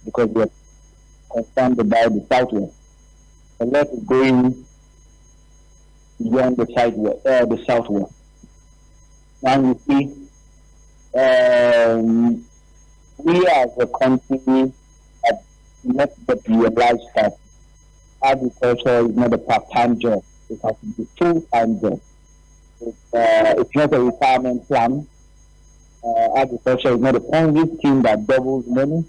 because we are concerned about the southwest. A lot is going beyond the southwest. Now you see, we as a country have not yet realized that agriculture is not a part-time job. It has to be a full-time job. It's not a retirement plan. Agriculture is not a Ponzi scheme that doubles money.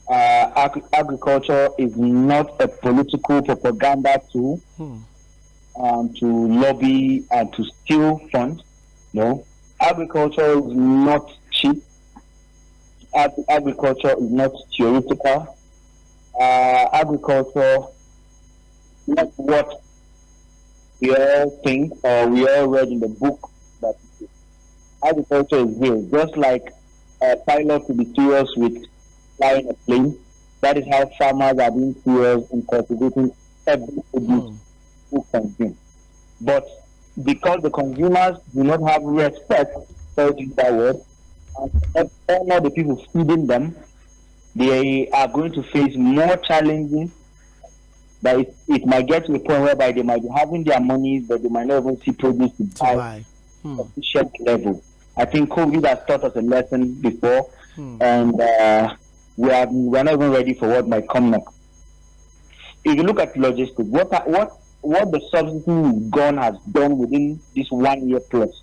Agriculture is not a political propaganda tool to lobby and to steal funds. No. Agriculture is not cheap. Agriculture is not theoretical. Agriculture is not what we all think or we all read in the book that it is. Agriculture is real. Just like a pilot to be serious with flying a plane, that is how farmers are being serious in cultivating every produce who consume. But because the consumers do not have respect for that word, and honor the people feeding them, they are going to face more challenges. That it might get to a point whereby they might be having their money, but they might not even see produce to buy sufficient level. I think COVID has taught us a lesson before, and we're not even ready for what might come next. If you look at logistics, what the subsidy we've gone has done within this 1 year plus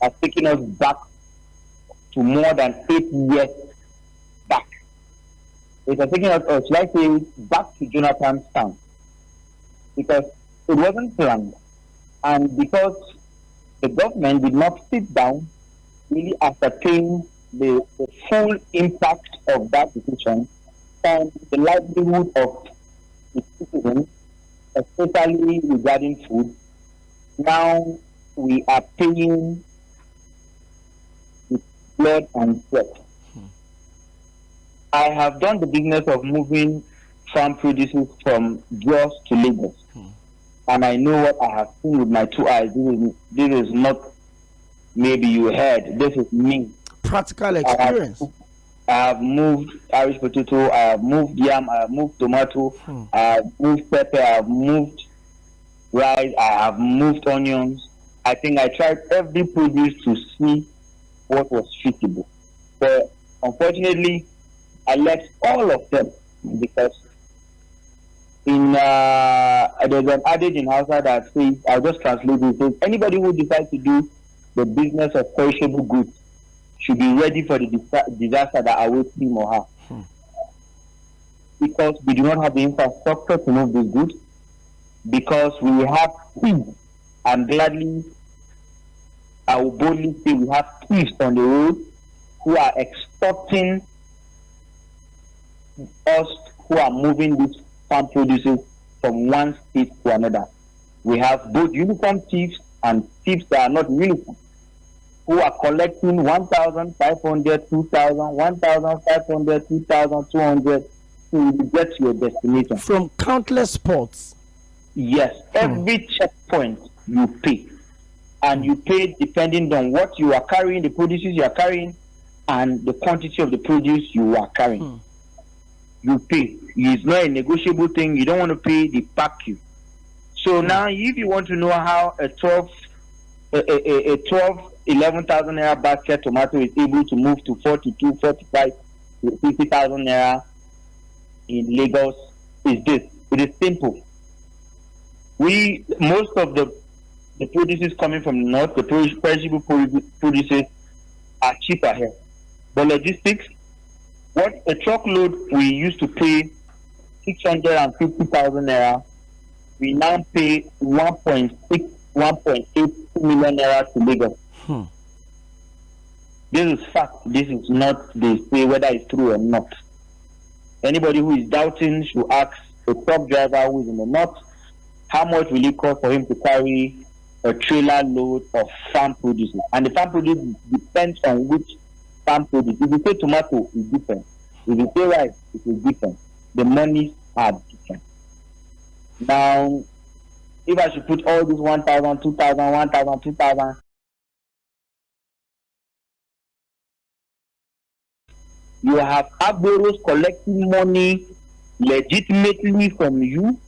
has taken us back to more than 8 years back. It has taken us, or should I say, back to Jonathan's time, because it wasn't planned, and because the government did not sit down really ascertain the full impact of that decision on the livelihood of the citizens, especially regarding food. Now we are paying with blood and sweat. I have done the business of moving farm produces from Jos to Lagos, and I know what I have seen with my 2 eyes. This is not maybe you heard. This is me. Practical experience. I have moved Irish potato. I have moved yam. I have moved tomato. I have moved pepper. I have moved rice. I have moved onions. I think I tried every produce to see what was suitable. But unfortunately, I left all of them because there's an adage in Hausa that says, I'll just translate it, says, anybody who decides to do the business of perishable goods should be ready for the disaster that awaits him or her. Because we do not have the infrastructure to move these goods, because we have thieves, and gladly I will boldly say we have thieves on the road who are extorting us who are moving these farm produces from one state to another. We have both uniform thieves and thieves that are not uniform, who are collecting 1,500, 2,000, 1,500, 2,200 to get to your destination. From countless spots. Yes, every checkpoint you pay. And you pay depending on what you are carrying, the produces you are carrying, and the quantity of the produce you are carrying. You pay. It's not a negotiable thing. You don't want to pay, they pack you. So now, if you want to know how a 11,000 naira basket tomato is able to move to 42, 45 to 50,000 naira in Lagos, is this. It is simple. Most of the produces coming from the north, the perishable produces are cheaper here. But logistics, what a truckload we used to pay 650,000 naira, we now pay 1.6, 1.8 million naira to Lagos. This is fact. This is not they say whether it's true or not. Anybody who is doubting should ask a truck driver who is in the north, how much will it cost for him to carry a trailer load of farm produce? And the farm produce depends on which farm produce. If you say tomato, it's different. If you say rice, it is different. The monies are different. Now, if I should put all these 1,000, 2,000, 1,000, 2,000, You have agboros collecting money legitimately from you.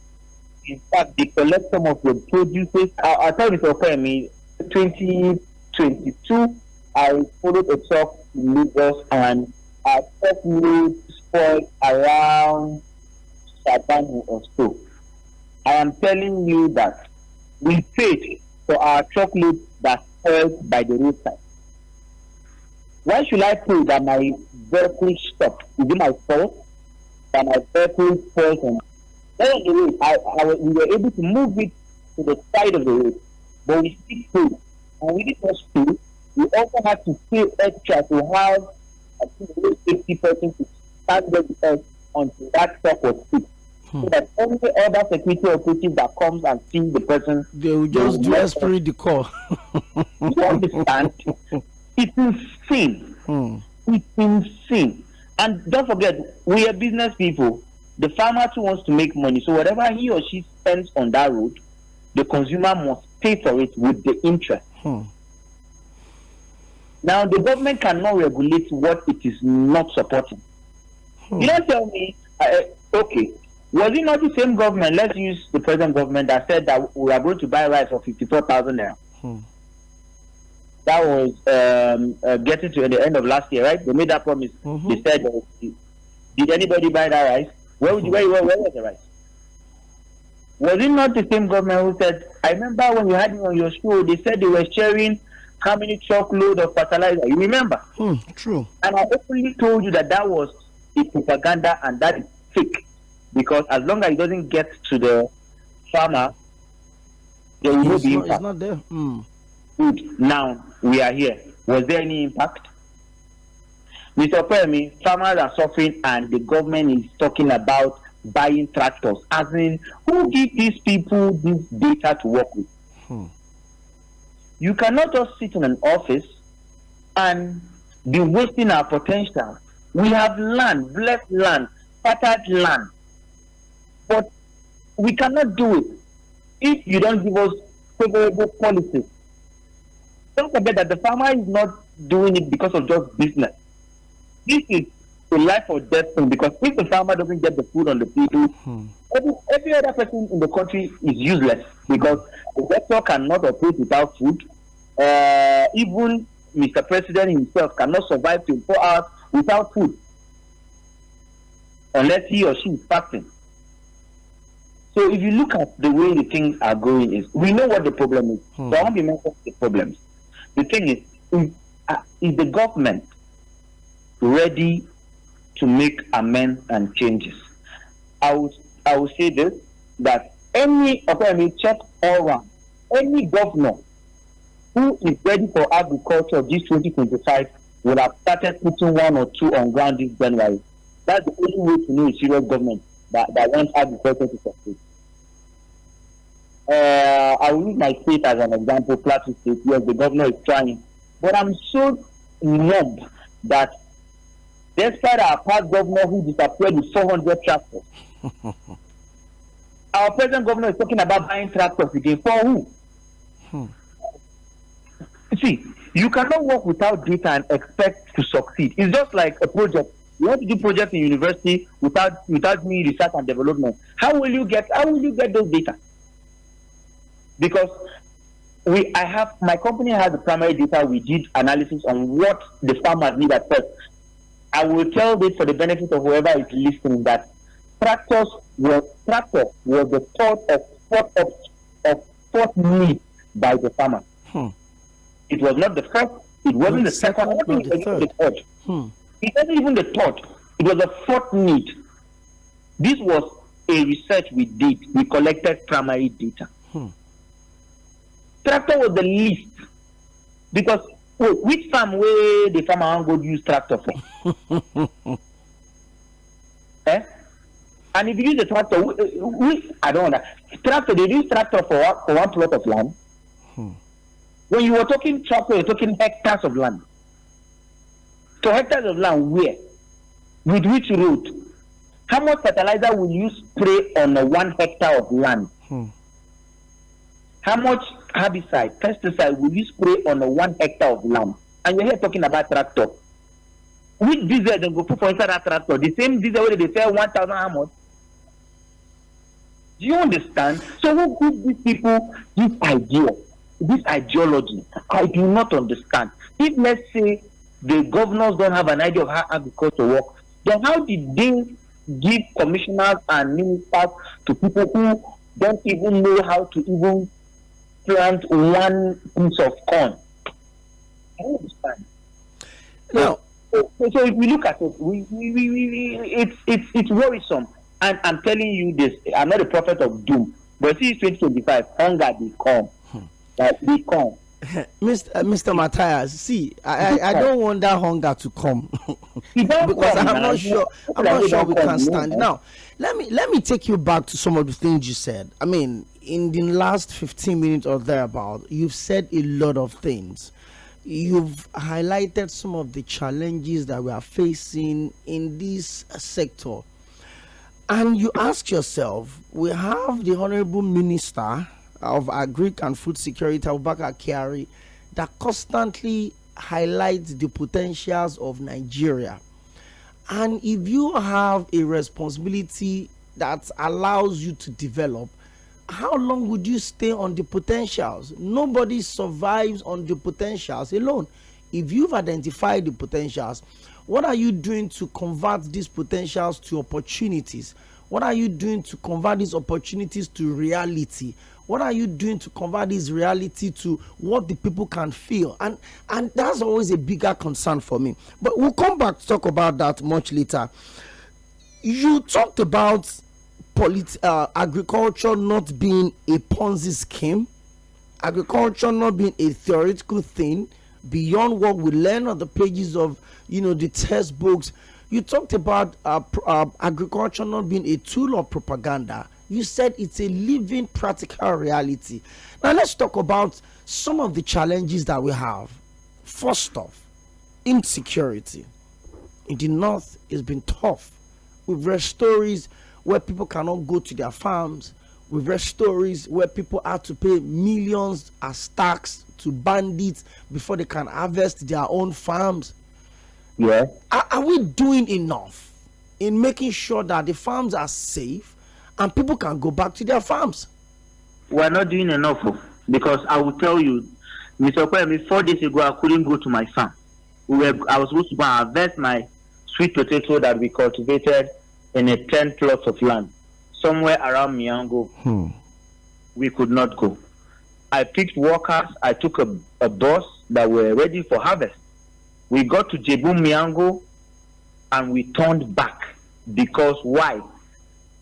In fact, they collect some of your produces. I'll tell you for me, 2022, I followed a truck in Lagos and our truck load spoiled around Sabanu or so. I am telling you that we paid for our truck load that spoiled by the roadside. Why should I pay that my vehicle stopped? Is it my fault that my vehicle spoiled? And then the road, we were able to move it to the side of the road, but we still paid. And we did not pay. We also had to pay extra to have a 50% to stand there with us until that truck was fixed. So that only other security operative that comes and sees the person, they will just do esprit de corps. You understand? It's insane. It's insane. And don't forget, we are business people. The farmer too wants to make money. So whatever he or she spends on that road, the consumer must pay for it with the interest. Now, the government cannot regulate what it is not supporting. You don't tell me, okay, was it not the same government, let's use the present government, that said that we are going to buy rice for 54,000 naira? That was getting to the end of last year, right? They made that promise. They said, did anybody buy that rice? Where was the rice? Was it not the same government who said, I remember when you had me on your show, they said they were sharing how many truckload of fertilizer? You remember? True. And I openly told you that was a propaganda and that is fake. Because as long as it doesn't get to the farmer, there will be impact. It's not there. Good. Now we are here. Was there any impact? Mr. Premi, farmers are suffering and the government is talking about buying tractors. As in, who give these people this data to work with? You cannot just sit in an office and be wasting our potential. We have land, blessed land, fertile land. But we cannot do it if you don't give us favorable policies. Don't forget that the farmer is not doing it because of just business. This is a life or death thing, because if the farmer doesn't get the food on the table, every other person in the country is useless, because the sector cannot operate without food. Even Mr. President himself cannot survive 24 hours without food unless he or she is fasting. So if you look at the way the things are going, we know what the problem is. So I won't be mentioning the problems. The thing is the government ready to make amends and changes? I will say this, that any check all around, any governor who is ready for agriculture this 2025 will have started putting one or two on ground this January. That's the only way to know a serious government that wants agriculture to succeed. I will use my state as an example, Plateau State. Yes, the governor is trying. But I'm so numb that despite our past governor who disappeared with 400 tractors, our present governor is talking about buying tractors again. For who? See, you cannot work without data and expect to succeed. It's just like a project. You want to do projects in university without doing research and development. How will you get those data? Because my company has the primary data. We did analysis on what the farmers need at first. I will tell this for the benefit of whoever is listening, that tractor was the fourth need by the farmer. It was not the first. It wasn't the second. It wasn't even the third. It wasn't even the third. It was the fourth need. This was a research we did. We collected primary data. Tractor was the least, because which farm where the farmer go use tractor for? And if you use the tractor, I don't know. Tractor, they use tractor for one plot of land. When you were talking tractor, you're talking hectares of land. So hectares of land where? With which road? How much fertilizer will you spray on a 1 hectare of land? How much herbicide, pesticide will you spray on a 1 hectare of land? And you're here talking about tractor. Which diesel they go put for inside that tractor? The same diesel where they sell 1,000 how much? Do you understand? So who give these people this idea, this ideology? I do not understand. If let's say the governors don't have an idea of how agriculture works, then how did they give commissioners and ministers to people who don't even know how to even plant one piece of corn? I don't understand. Now, so if we look at it, it's worrisome. And I'm telling you this, I'm not a prophet of doom, but see 2025, hunger they come. They come. Mr. Matthias, see, I don't want that hunger to come because I'm not sure we can stand. Now, let me take you back to some of the things you said. I mean, in the last 15 minutes or thereabout, you've said a lot of things. You've highlighted some of the challenges that we are facing in this sector. And you ask yourself, we have the Honorable Minister of Agri and Food Security, Abubakar Kyari, that constantly highlights the potentials of Nigeria. And if you have a responsibility that allows you to develop, how long would you stay on the potentials? Nobody survives on the potentials alone. If you've identified the potentials, what are you doing to convert these potentials to opportunities? What are you doing to convert these opportunities to reality? What are you doing to convert this reality to what the people can feel? And that's always a bigger concern for me. But we'll come back to talk about that much later. You talked about agriculture not being a Ponzi scheme, agriculture not being a theoretical thing beyond what we learn on the pages of the textbooks. You talked about agriculture not being a tool of propaganda. You said it's a living practical reality. Now let's talk about some of the challenges that we have. First off, insecurity. In the north, it's been tough. We've read stories where people cannot go to their farms. We've read stories where people have to pay millions as tax to bandits before they can harvest their own farms. Yeah. Are we doing enough in making sure that the farms are safe and people can go back to their farms? We're not doing enough, because I will tell you, Mr. Kwame, 4 days ago I couldn't go to my farm. I was supposed to go and harvest my sweet potato that we cultivated in a 10 plots of land somewhere around Miango. We could not go. I picked workers. I took a bus that were ready for harvest. We got to Jebu Miango and we turned back. Because why?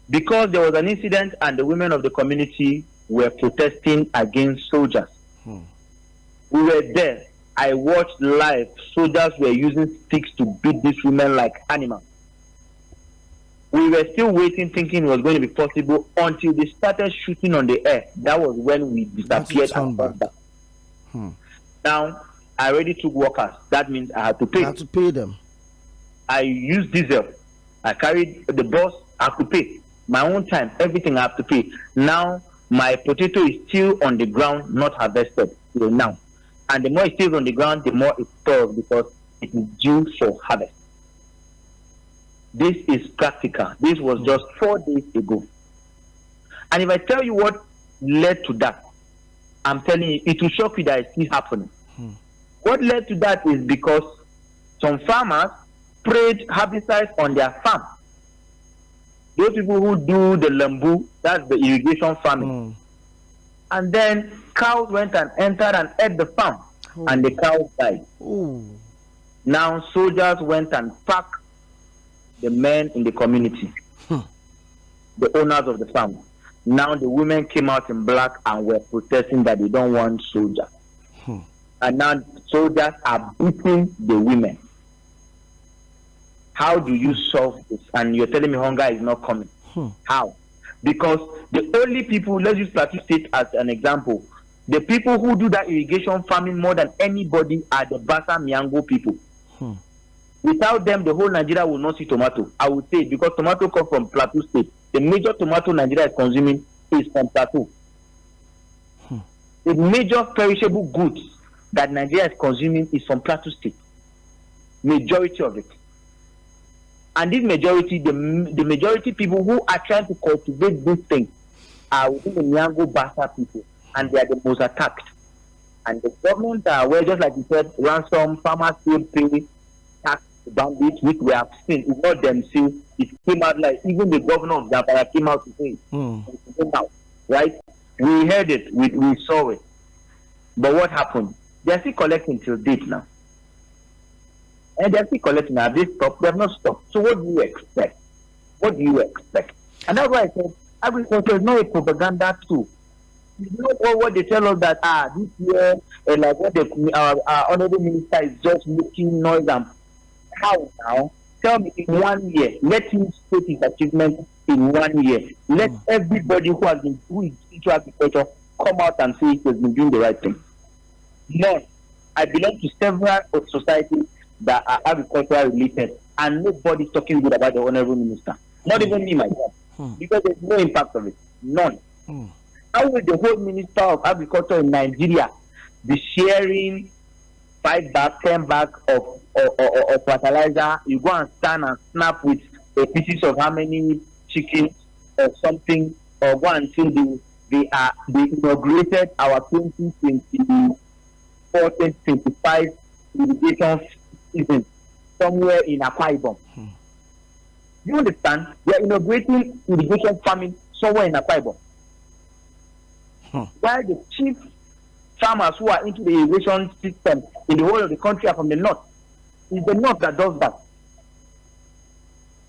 Because there was an incident and the women of the community were protesting against soldiers. We were there. I watched live. Soldiers were using sticks to beat these women like animals. We were still waiting, thinking it was going to be possible until they started shooting on the air. That was when we disappeared and come back. Now, I already took workers. That means I had to pay. I had to pay them. I used diesel. I carried the bus. I have to pay. My own time, everything I have to pay. Now, my potato is still on the ground, not harvested till now. And the more it stays on the ground, the more it stores because it is due for harvest. This is practical. This was just 4 days ago. And if I tell you what led to that, I'm telling you, it will shock you that it's still happening. What led to that is because some farmers sprayed herbicides on their farm. Those people who do the lambu, that's the irrigation farming. And then cows went and entered and ate the farm, and the cows died. Now soldiers went and packed the men in the community, the owners of the farm. Now the women came out in black and were protesting that they don't want soldiers. And now soldiers are beating the women. How do you solve this? And you're telling me hunger is not coming. How? Because the only people, let's use Plateau State as an example, the people who do that irrigation farming more than anybody are the Basa Miango people. Without them, the whole Nigeria will not see tomato. I would say because tomato comes from Plateau State. The major tomato Nigeria is consuming is from Plateau. The major perishable goods that Nigeria is consuming is from Plateau State. Majority of it. And this majority, the majority people who are trying to cultivate this thing are within the Nyango Basa people, and they are the most attacked. And the government are aware, just like you said, ransom, farmers still pay tax bandits, which we have seen. It's not themselves. It came out like even the governor of Zamfara came out to say it. Right? We heard it, we saw it. But what happened? They're still collecting till date now. And they're still collecting. Have they stopped? They have not stopped. So what do you expect? What do you expect? And that's why I said agriculture is not a propaganda tool. You know what they tell us that this year, like what our honorable minister is just making noise and how now? Tell me in 1 year, let him state his achievement in 1 year. Let everybody who is into agriculture come out and say he has been doing the right thing. No, I belong to several societies that are agricultural related, and nobody's talking good about the honorable minister. Not even me myself, because there's no impact of it. None. How will the whole minister of agriculture in Nigeria be sharing 5 bags, 10 bags of fertilizer? You go and stand and snap with a pieces of how many chickens or something, or go and say they inaugurated our 2024-2025 irrigation season somewhere in Akwa Ibom. You understand? They are inaugurating irrigation farming somewhere in Akwa Ibom. While the chief farmers who are into the irrigation system in the whole of the country are from the north. It's the north that does that.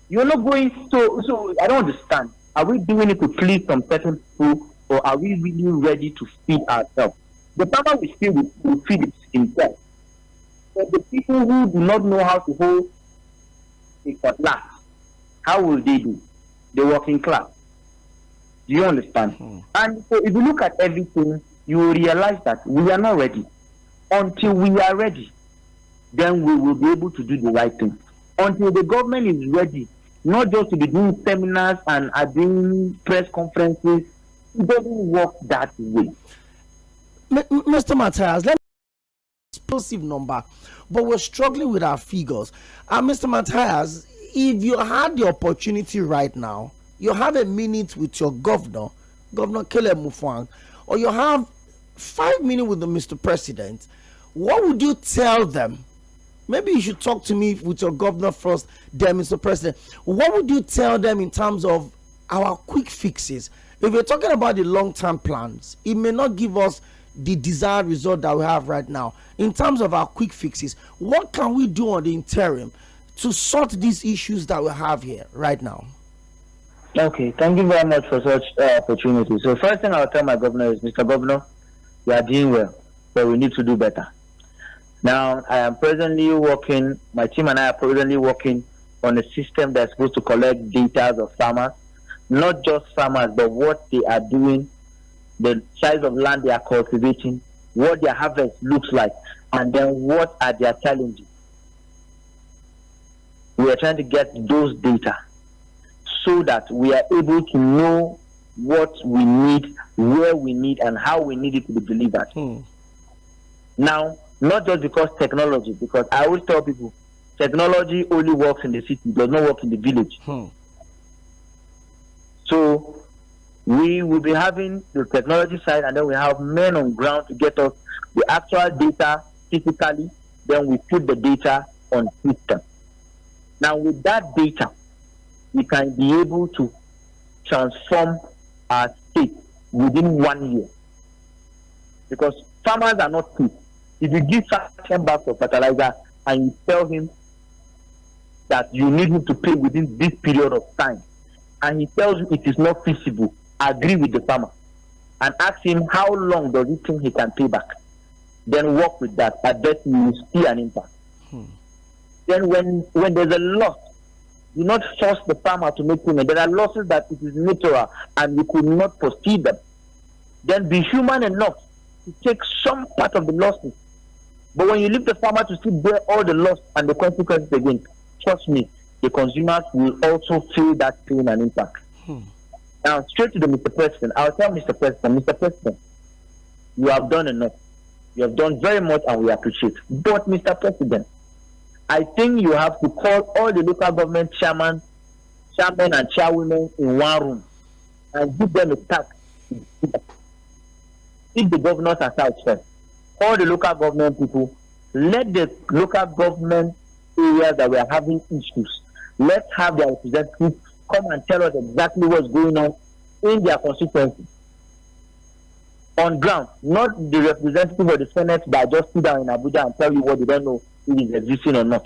You're not going, so I don't understand. Are we doing it to please some certain people, or are we really ready to feed ourselves? The farmer will feed himself. But the people who do not know how to hold a cutlass, how will they do? The working class. Do you understand? And so if you look at everything, you will realize that we are not ready. Until we are ready, then we will be able to do the right thing. Until the government is ready, not just to be doing seminars and doing press conferences, it doesn't work that way. Mr. Matthias, let me explosive number, but we're struggling with our figures. Mr. Matthias, if you had the opportunity right now, you have a minute with your governor, Governor Caleb Mufwang, or you have 5 minutes with the Mr. President, what would you tell them? Maybe you should talk to me with your governor first, then Mr. President. What would you tell them in terms of our quick fixes? If we're talking about the long-term plans, it may not give us the desired result that we have right now. In terms of our quick fixes, what can we do on the interim to sort these issues that we have here right now? Okay, thank you very much for such opportunity. So first thing I'll tell my governor is, Mr. Governor, we are doing well, but we need to do better. Now, I am presently working, my team and I are presently working on a system that's supposed to collect data of farmers, not just farmers, but what they are doing, the size of land they are cultivating, what their harvest looks like, and then what are their challenges. We are trying to get those data so that we are able to know what we need, where we need, and how we need it to be delivered. Now, not just because technology, because I always tell people, technology only works in the city, does not work in the village. So we will be having the technology side, and then we have men on ground to get us the actual data physically, then we put the data on system. Now with that data, we can be able to transform our state within 1 year. Because farmers are not cheap. If you give 10 bags of fertilizer and you tell him that you need him to pay within this period of time, and he tells you it is not feasible, agree with the farmer and ask him how long does he think he can pay back. Then work with that. I bet you will see an impact. Then when there's a loss, do not force the farmer to make payment. There are losses that it is natural and you could not foresee them. Then be human enough to take some part of the losses. But when you leave the farmer to still bear all the loss and the consequences again, trust me, the consumers will also feel that pain and impact. Now, straight to the Mr. President, I'll tell Mr. President, you have done enough. You have done very much and we appreciate. But Mr. President, I think you have to call all the local government chairmen and chairwomen in one room and give them a task. If the governors are out first, all the local government people, let the local government areas that we are having issues, let's have their representatives come and tell us exactly what's going on in their constituency. On ground, not the representative of the Senate that just sit down in Abuja and tell you what they don't know if it is existing or not.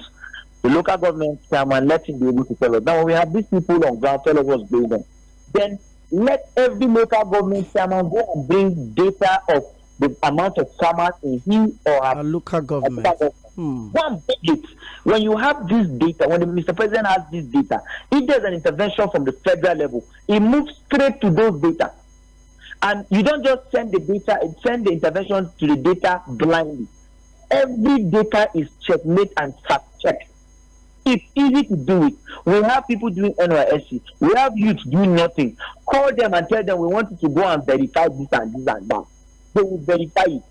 The local government chairman, let him be able to tell us. Now, when we have these people on ground tell us what's going on, then let every local government chairman go and bring data of the amount of farmers in his or her local government. One big it. When you have this data, when the Mr. President has this data, if there's an intervention from the federal level, it moves straight to those data. And you don't just send the data, send the intervention to the data blindly. Every data is checkmate and fact-checked. It's easy to do it. We have people doing NYSC. We have youth doing nothing. Call them and tell them we want you to go and verify this and this and that. They will verify it.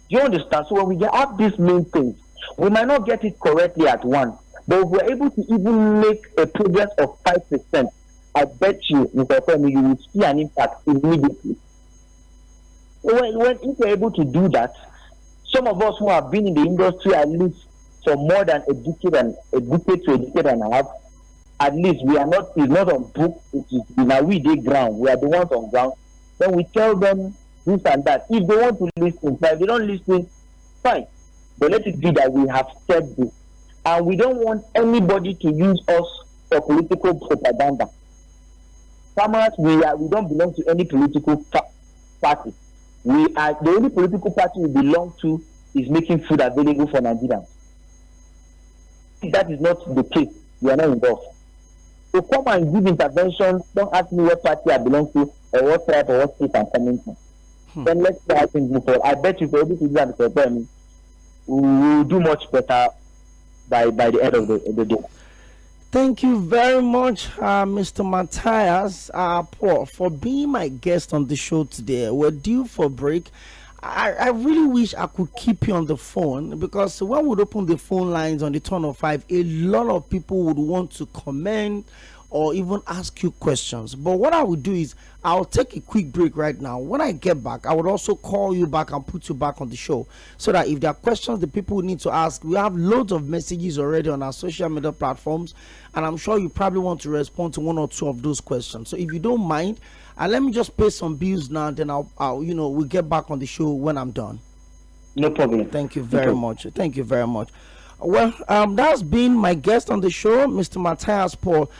Do you understand? So when we have these main things, we might not get it correctly at once, but if we're able to even make a progress of 5%, I bet you, Mr. Femi, you will see an impact immediately. If we're able to do that, some of us who have been in the industry at least for more than a decade to a decade and a half, at least we are not, it's not on book, it is now we dig ground, we are the ones on ground. Then we tell them this and that. If they want to listen, but if they don't listen, fine. But let it be that we have said this. And we don't want anybody to use us for political propaganda. Farmers, we don't belong to any political party. We are the only political party we belong to is making food available for Nigerians. If that is not the case, we are not involved. So come and give intervention. Don't ask me what party I belong to or what tribe or what state I'm coming from. Then let's see how things move forward. I bet you for able to do that, we will do much better by the end of the day. Thank you very much, Mr. Matthias, for being my guest on the show today. We're due for break. I really wish I could keep you on the phone, because when we open the phone lines on the turn of 5, a lot of people would want to comment or even ask you questions. But what I would do is I'll take a quick break right now. When I get back, I would also call you back and put you back on the show, so that if there are questions the people need to ask, we have loads of messages already on our social media platforms, and I'm sure you probably want to respond to one or two of those questions. So if you don't mind, let me just pay some bills now, then I'll we'll get back on the show when I'm done. No problem. Thank you very much. Thank you very much. Well, that's been my guest on the show, Mr. Matthias Paul.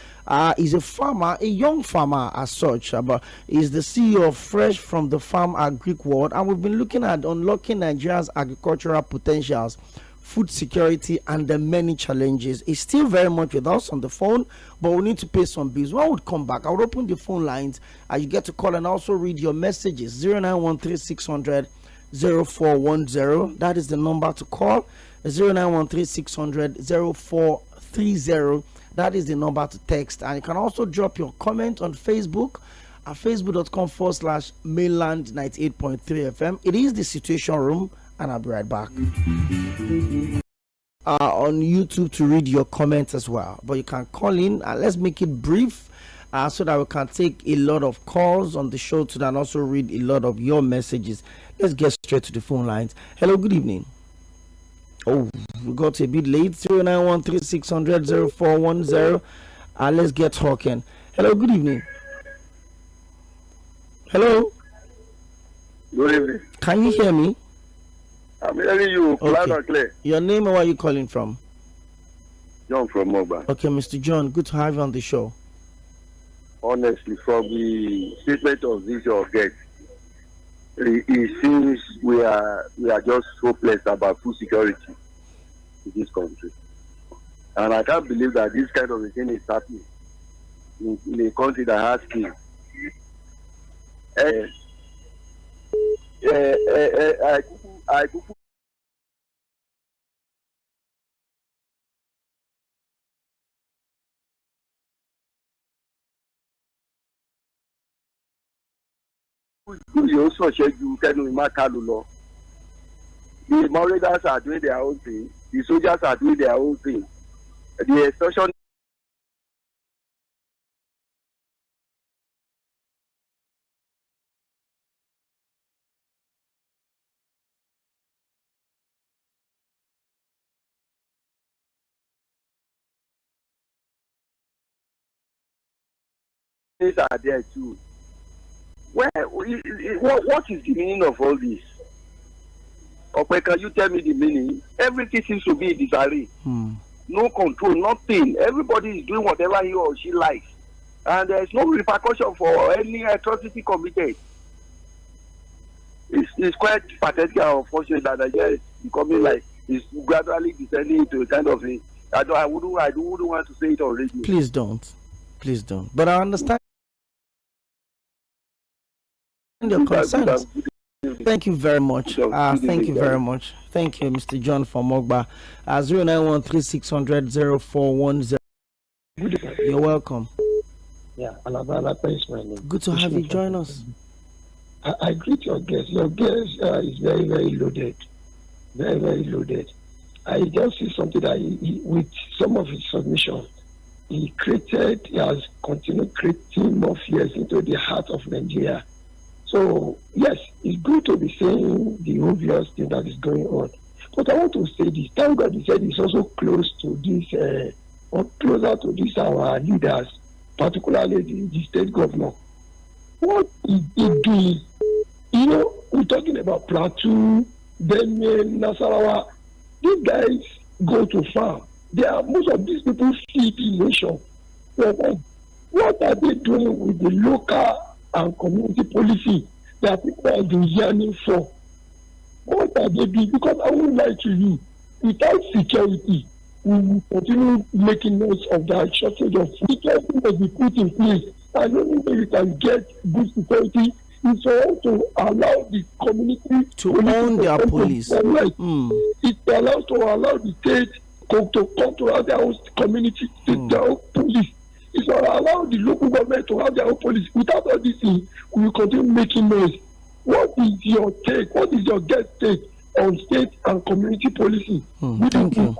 He's a farmer, a young farmer as such, but he's the CEO of Fresh from the Farm Agric World, and we've been looking at unlocking Nigeria's agricultural potentials, food security, and the many challenges. He's still very much with us on the phone, but we need to pay some bills. When we come back, I'll open the phone lines, and you get to call and also read your messages. 0913-600-0410. That is the number to call. 0913-600-0430. That is the number to text. And you can also drop your comment on Facebook at facebook.com/Mainland 98.3 FM. It is the Situation Room, and I'll be right back. On YouTube to read your comments as well. But you can call in, and let's make it brief so that we can take a lot of calls on the show today and also read a lot of your messages. Let's get straight to the phone lines. Hello, good evening. Oh, we got a bit late. 0913-600-0410. Let's get talking. Hello, good evening. Hello. Good evening. Can you hear me? I'm hearing you loud and clear. Your name and where are you calling from? John from Mogba. Okay, Mr. John, good to have you on the show. Honestly, from the statement of this your guest, it seems we are just hopeless about food security in this country, and I can't believe that this kind of a thing is happening in a country that has skills. I you also check you can the Moregas are doing their own thing. The soldiers are doing their own thing. The extortion are there too. What is the meaning of all this? Okay, can you tell me the meaning? Everything seems to be in disarray. No control, nothing. Everybody is doing whatever he or she likes. And there is no repercussion for any atrocity committed. It's quite pathetic and unfortunate that Nigeria is becoming like, it's gradually descending into a kind of a, I wouldn't want to say it on radio. Please don't. Please don't. But I understand your concerns. Thank you very much. Thank you very much. Thank you, Mr. John from Mogba. 0913-600-0410. You're welcome. Yeah, Alabama, thanks, my name. Good to have you join us. I greet your guest. Your guest is very, very loaded. Very, very loaded. I just see something that he, with some of his submissions, he has continued creating more fears into the heart of Nigeria. So, yes, it's good to be saying the obvious thing that is going on. But I want to say this. Thank God he said he's also close to this, or closer to this, our leaders, particularly the state governor. What is he doing? You know, we're talking about Plateau, Benue, Nasarawa. These guys go to farm. Most of these people feed the nation. So what are they doing with the local and community policy that people are yearning for? What are they doing? Because I won't lie to you, without security, we will continue making noise of the shortage of food. Security must be put in place. And the only way you can get good security is for us to allow the community to own their police. It's allowed to allow the state to control their own community, their own police. It's allow the local government to have their own police. Without all this thing, we will continue making noise. What is your take? What is your guest take on state and community policy? Thank you.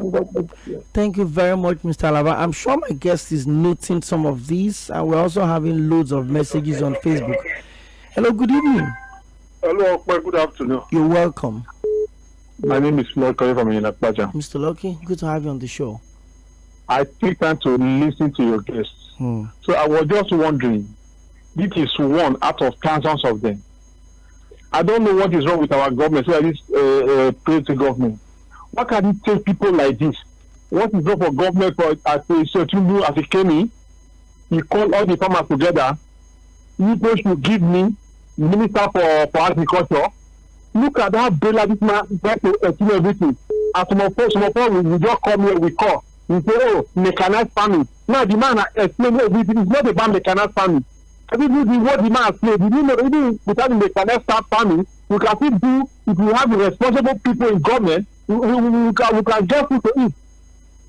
Thank you very much, Mr. Alaba. I'm sure my guest is noting some of these, and we're also having loads of messages on Facebook. Hello, good evening. Hello, good afternoon. You're welcome. My name is Lord from Inakbaja. Mr. Loki, good to have you on the show. I take time to listen to your guests. So I was just wondering, this is one out of thousands of them. I don't know what is wrong with our government, so this predatory government. Why can it take people like this? What is wrong for government for as a Kemi? He called all the farmers together. You should give me minister for agriculture. Look at how brilliant this man is to explain everything. As some of us we just come here, we call. We say, oh, mechanized farming. Now the man has explained everything. It's not about mechanized farming. What the man has said, you know, even without the mechanized farming, we can still do, if we have the responsible people in government, we can get food to eat.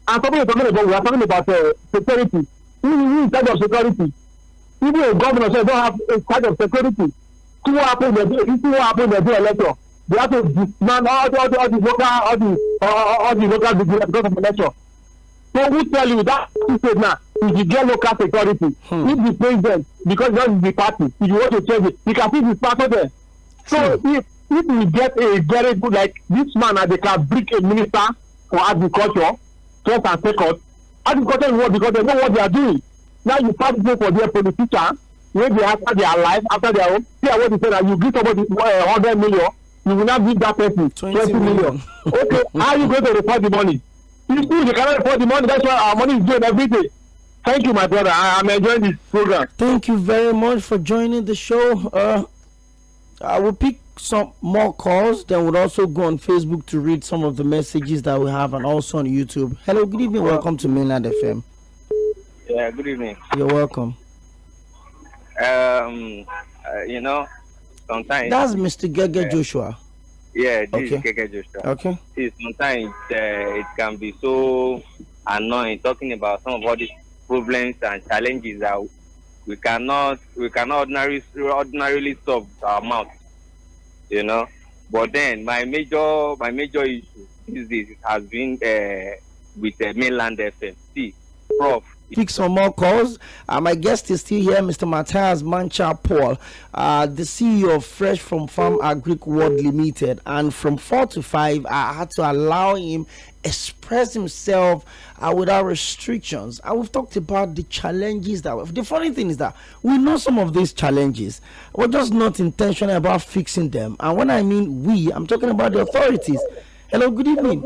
And something we are talking about security. Who is in charge of security? Even a governor says don't have a charge of security. See what happened in the election. They have to dismantle all the local because of election. So we tell you that state now, if you get local security, if the president, because that is the party, if you want to change it, you can see this part of there. So if we get a very good, like this man, they can bring a minister for agriculture, first and second. Agriculture is what, because they know what they are doing. Now you start to go for their politician, when they after their life, after their own, see what they say that you give somebody 100 million, you will not give that person 20 million. Okay, how are you going to report the money? If you cannot afford the money, that's why our money is doing every day. Thank you, my brother. I'm enjoying this program. Thank you very much for joining the show. I will pick some more calls, then we'll also go on Facebook to read some of the messages that we have, and also on YouTube. Hello, good evening. Welcome to Mainland FM. Yeah, good evening. You're welcome. You know, sometimes that's Mr. Gege Joshua. Yeah, this is Gege Joshua. Okay. See, sometimes it can be so annoying talking about some of all these problems and challenges that we cannot ordinarily solve with our mouth, you know. But then my major issue these days it has been with Mainland FM. See, Prof. Pick some more calls. My guest is still here, Mr. Matthias Mancha Paul, the CEO of Fresh from Farm Agric World Limited. And from 4 to 5, I had to allow him express himself without restrictions. And we've talked about the challenges the funny thing is that we know some of these challenges. We're just not intentional about fixing them. And when I mean we, I'm talking about the authorities. Hello, good evening.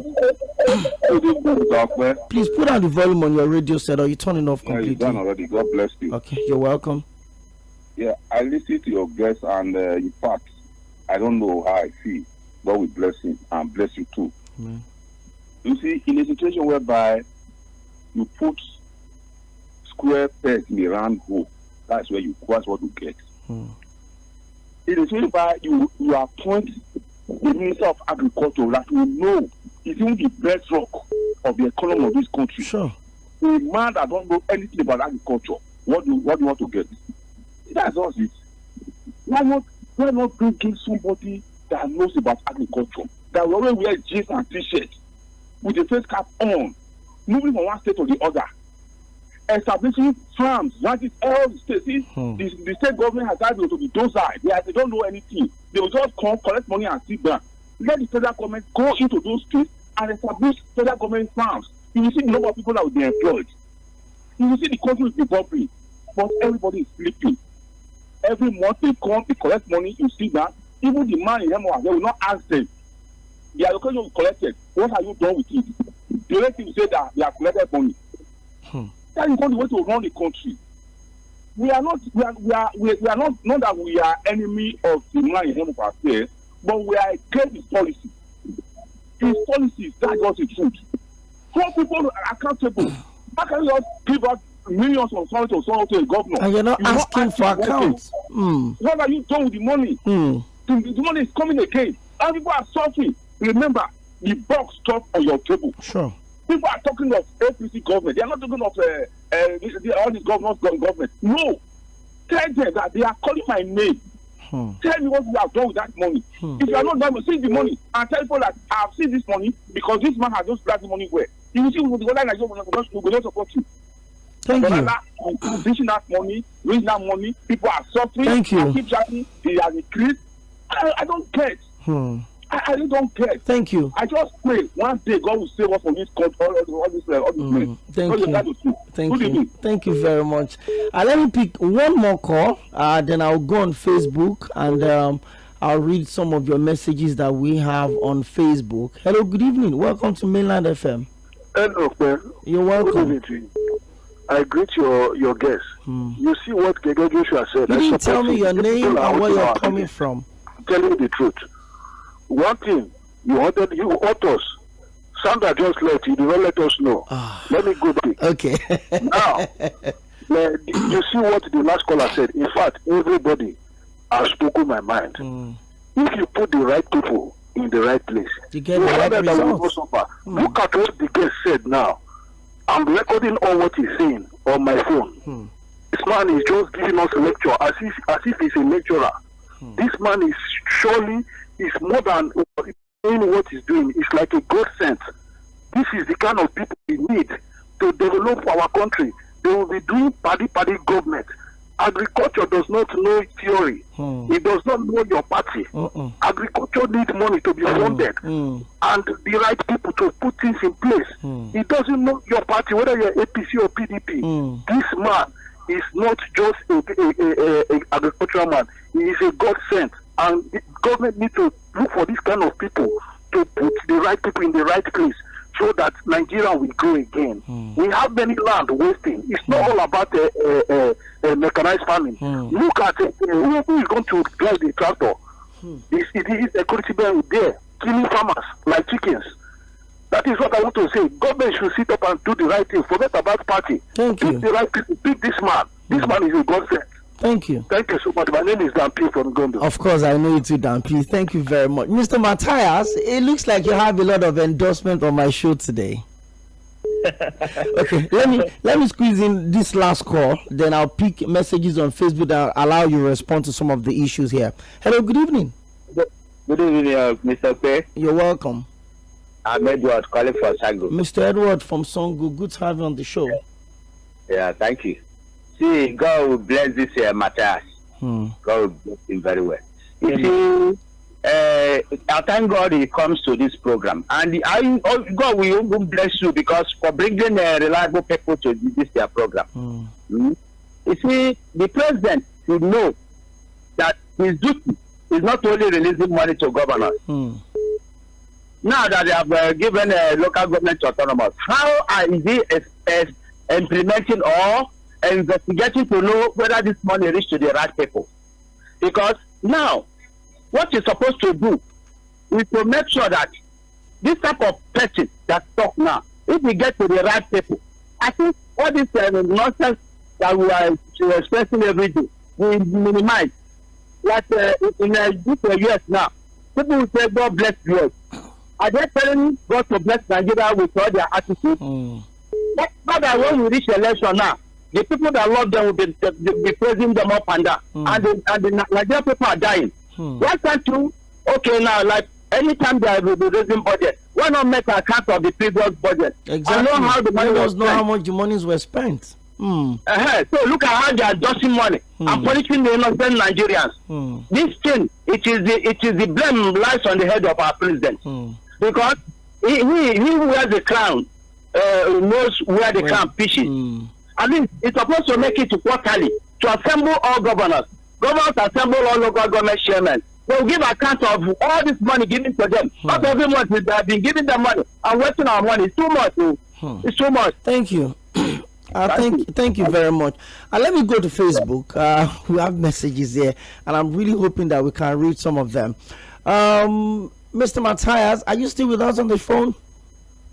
Good evening, doctor. Please put down the volume on your radio set, or you turn it off completely. You've done already. God bless you. Okay, you're welcome. Yeah, I listened to your guest, and in fact, I don't know how I feel. God will bless him and bless you too. Amen. You see, in a situation whereby you put square peg in a round hole, that's what you get. In a situation whereby you appoint the Minister of Agriculture that will know is even the bedrock of the economy of this country. Sure. A man that don't know anything about agriculture, what do you want to get? That's not it. Why not bring somebody that knows about agriculture, that will always wear jeans and t-shirts with a face cap on, moving from one state to the other, establishing farms, ranches, all the states. The state government has had to be docile. They don't know anything. They will just come, collect money and sit down. Let the federal government go into those states and establish federal government farms. You will see the number of people that will be employed. You will see the country will be bubbling. But everybody is sleeping. Every month they come, they collect money, you see that. Even the man in Hemo, they will not ask them. The allocation will be collected. What have you done with it? The only thing you say that they have collected money. That is not the way to run the country. We are not that we are enemy of the man in Hemo per se, but we are against his policy. His policies, that's just the truth. Hold people accountable. How can you just give out millions of dollars to a governor? And you're not asking for accounts. What are you doing with the money? The money is coming again. And people are suffering. Remember, the box stopped on your table. Sure. People are talking of APC government. They are not talking of all these government. No. Tell them that they are calling my name. Tell me what you have done with that money. If you are not done, see the money and tell people that I have seen this money because this man has just got the money where. You will see with the other Nigerian will not support you. Thank you. Pushing that money, raising that money, people are suffering. Thank you. Keep shouting, they are increased. I don't get. I really don't care. Thank you. I just pray one day God will save us from this country, all this place. Thank you. Thank you. Thank you very much. Let me pick one more call. Then I'll go on Facebook and I'll read some of your messages that we have on Facebook. Hello, good evening. Welcome to Mainland FM. Hello, man. You're welcome. I greet your guests. You see what Gege Joshua said. You didn't tell me your name and where you're coming from. I'm telling you the truth. One thing you want us. Sandra just left. You did not let us know. Let me go back. Okay. Now, you see what the last caller said. In fact, everybody has spoken my mind. If you put the right people in the right place, you get the right results. Look at what the guest said now. I'm recording all what he's saying on my phone. This man is just giving us a lecture as if he's a lecturer. This man is surely more than doing what he's doing. It's like a God sent. This is the kind of people we need to develop our country. They will be doing party government. Agriculture does not know theory. It does not know your party. Agriculture needs money to be funded and the right people to put things in place. It doesn't know your party, whether you're APC or PDP. This man is not just a agricultural man. He is a God sent. And the government needs to look for this kind of people to put the right people in the right place so that Nigeria will grow again. We have many land wasting. It's not all about mechanized farming. Look at who is going to drive the tractor. It is a security belt there, killing farmers like chickens. That is what I want to say. Government should sit up and do the right thing. Forget about party. Thank you. Pick the right people. Pick this man. This man is a God sent. Thank you. Thank you so much. My name is Dampi from Gondo. Of course, I know you too, Dampi. Thank you very much. Mr. Matthias, it looks like you have a lot of endorsement on my show today. Okay, let me squeeze in this last call, then I'll pick messages on Facebook that allow you to respond to some of the issues here. Hello, good evening. Good evening, Mr. P. You're welcome. I'm Edward calling for Sango. Mr. Edward from Songo, good to have you on the show. Yeah, thank you. See, God will bless this Matthias. God will bless him very well. You see, I thank God he comes to this program. And God will even bless you because for bringing reliable people to this their program. You see, the president should know that his duty is not only releasing money to governors. Now that they have given local government autonomous, how is he implementing or investigating to know whether this money reach to the right people? Because now, what you're supposed to do is to make sure that this type of person that talk now, if we get to the right people, I think all this nonsense that we are expressing every day, we minimize. Like in this US now, people will say, God bless you. Are they telling God to bless Nigeria with all their attitude? But that when we reach election now, the people that love them will be praising them up and down. And the Nigerian people are dying. Why can't you, okay now, like anytime they will be raising budget, why not make an account of the previous budget? Exactly. I know how the money was know how much the monies were spent. So look at how they are dusting money and punishing the innocent Nigerians. This thing, it is the blame lies on the head of our president. Because he wears the crown, knows where the crown pitches. I mean, it's supposed to make it to quarterly to assemble all governors. Governors assemble all local government chairmen. They will give account of all this money given to them. Not every month they have been giving them money and wasting our money. It's too much. It's too much. Thank you. Thank you very much. Let me go to Facebook. We have messages there, and I'm really hoping that we can read some of them. Mr. Matthias, are you still with us on the phone?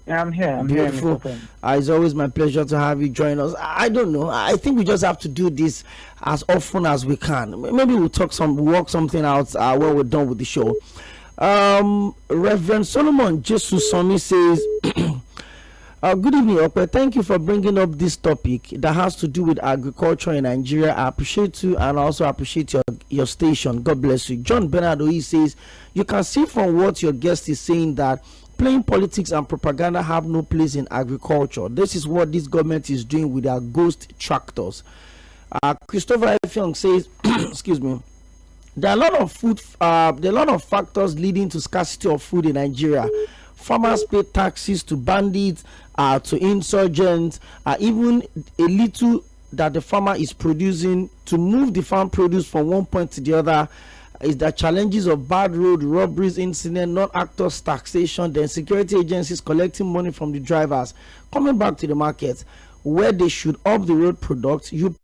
Yeah, I'm here. Beautiful. It's always my pleasure to have you join us. I don't know. I think we just have to do this as often as we can. Maybe we'll work something out when we're done with the show. Reverend Solomon Jesus Sonny says, good evening, Ope. Thank you for bringing up this topic that has to do with agriculture in Nigeria. I appreciate you and also appreciate your station. God bless you. John Bernard Oyi says, you can see from what your guest is saying that playing politics and propaganda have no place in agriculture. This is what this government is doing with their ghost tractors. Christopher Effiong says, excuse me, there are a lot of factors leading to scarcity of food in Nigeria. Farmers pay taxes to bandits, to insurgents, even a little that the farmer is producing to move the farm produce from one point to the other. Is the challenges of bad road, robberies, incident, non-actors, taxation, then security agencies collecting money from the drivers, coming back to the market where they should up the road products. You